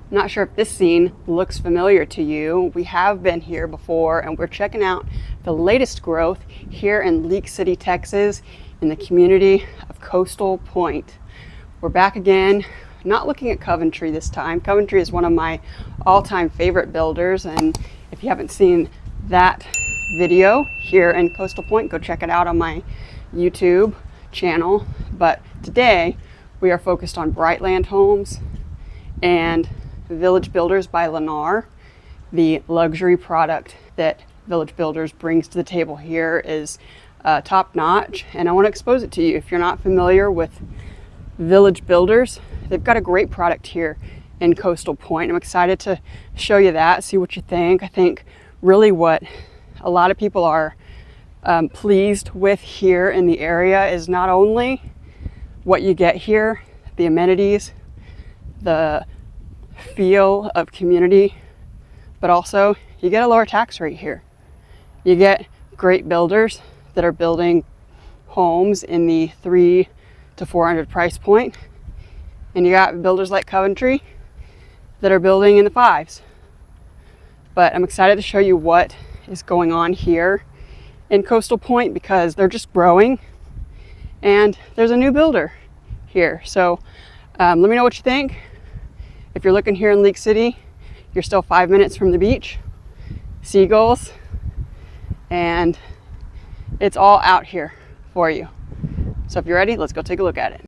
Not sure if this scene looks familiar to you. We have been here before and we're checking out the latest growth here in League City, Texas, in the community of Coastal Point. We're back again, not looking at Coventry this time. Coventry is one of my all-time favorite builders, and if you haven't seen that video here in Coastal Point, go check it out on my YouTube channel. But today we are focused on Brightland Homes and Village Builders by Lennar. The luxury product that Village Builders brings to the table here is top notch, and I want to expose it to you. If you're not familiar with Village Builders, they've got a great product here in Coastal Point. I'm excited to show you that, see what you think. I think really what a lot of people are pleased with here in the area is not only what you get here, the amenities, the feel of community, but also you get a lower tax rate here. You get great builders that are building homes in the 300 to 400 price point, and you got builders like Coventry that are building in the fives. But I'm excited to show you what is going on here in Coastal Point because they're just growing and there's a new builder here. So let me know what you think. If you're looking here in League City, you're still 5 minutes from the beach, seagulls, and it's all out here for you. So if you're ready, let's go take a look at it.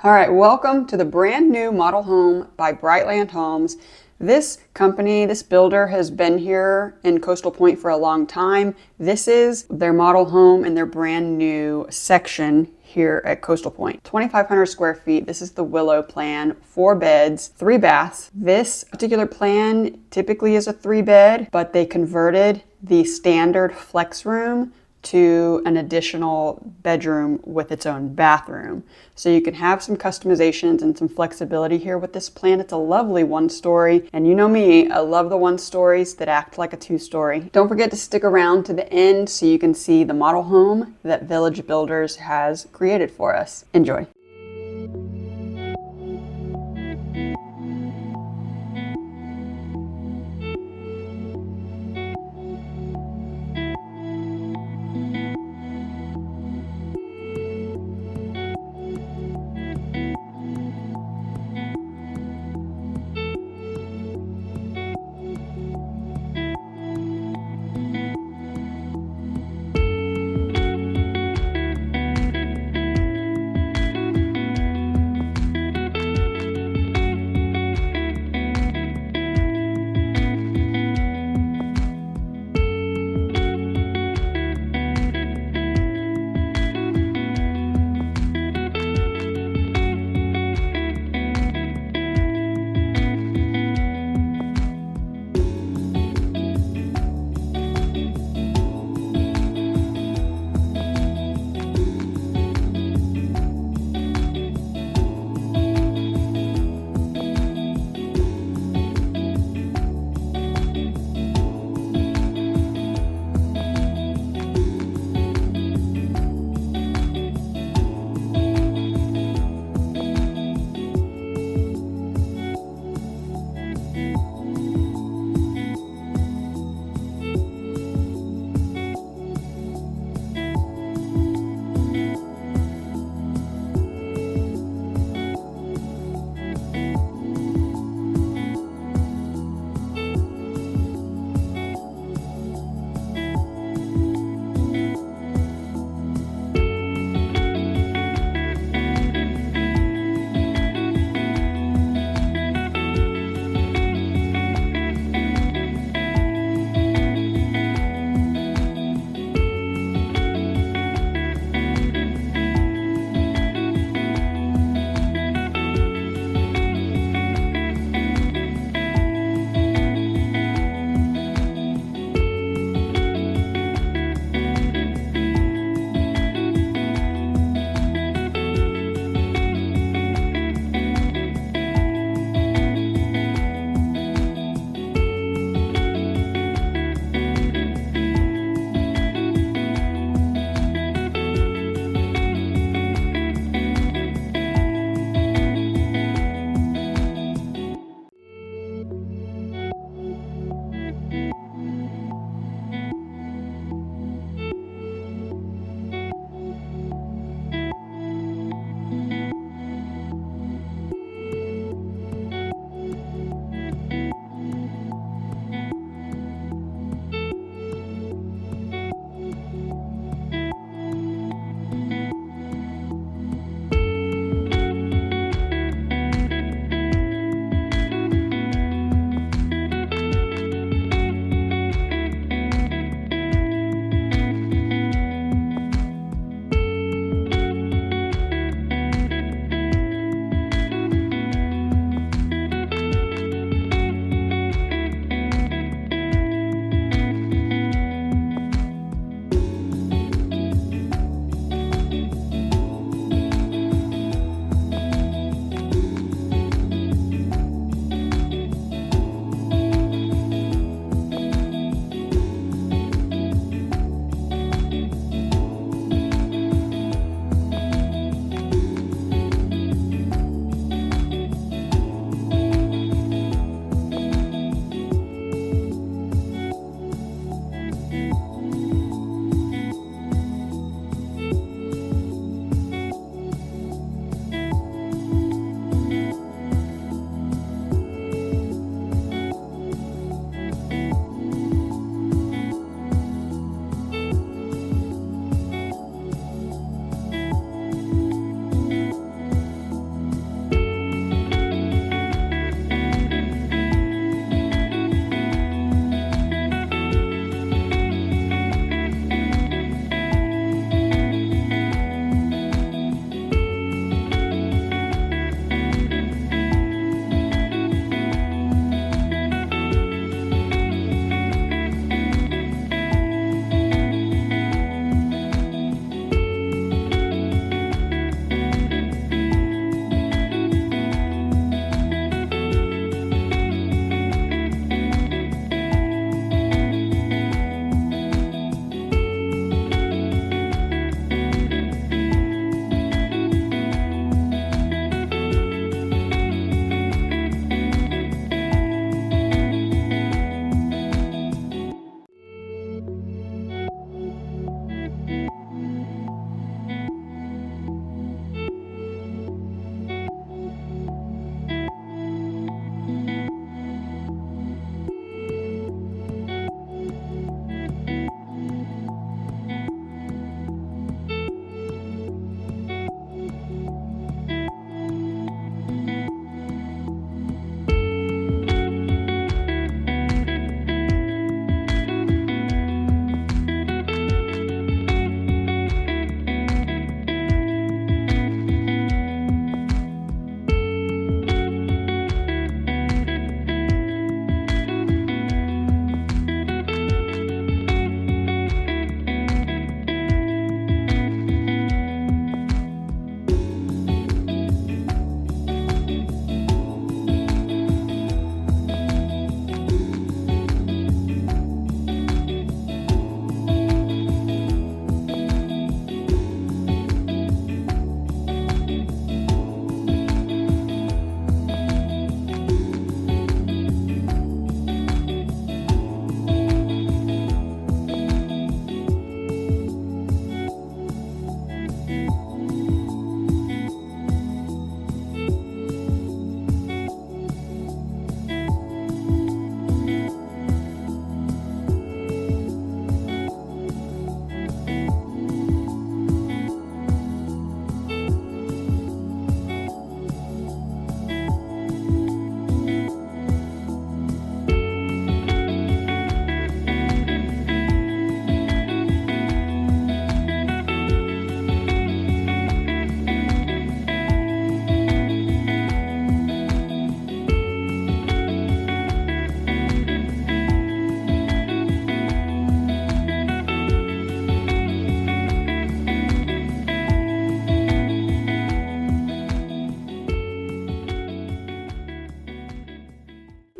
All right, welcome to the brand new model home by Brightland Homes. This company, this builder has been here in Coastal Point for a long time. This is their model home and their brand new section here at Coastal Point. 2,500 square feet. This is the Willow plan, 4 beds, 3 baths. This particular plan typically is a 3-bed, but they converted the standard flex room to an additional bedroom with its own bathroom. So you can have some customizations and some flexibility here with this plan. It's a lovely 1-story, and you know me, I love the 1-stories that act like a 2-story. Don't forget to stick around to the end so you can see the model home that Village Builders has created for us. Enjoy.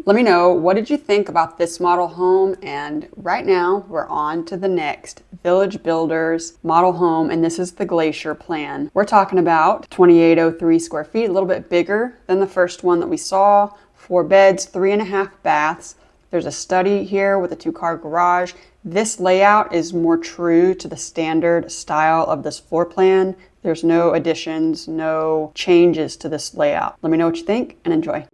Let me know, what did you think about this model home? And right now we're on to the next Village Builders model home, and this is the Glacier plan. We're talking about 2803 square feet, a little bit bigger than the first one that we saw. 4 beds, 3.5 baths. There's a study here with a 2-car garage. This layout is more true to the standard style of this floor plan. There's no additions, no changes to this layout. Let me know what you think and enjoy.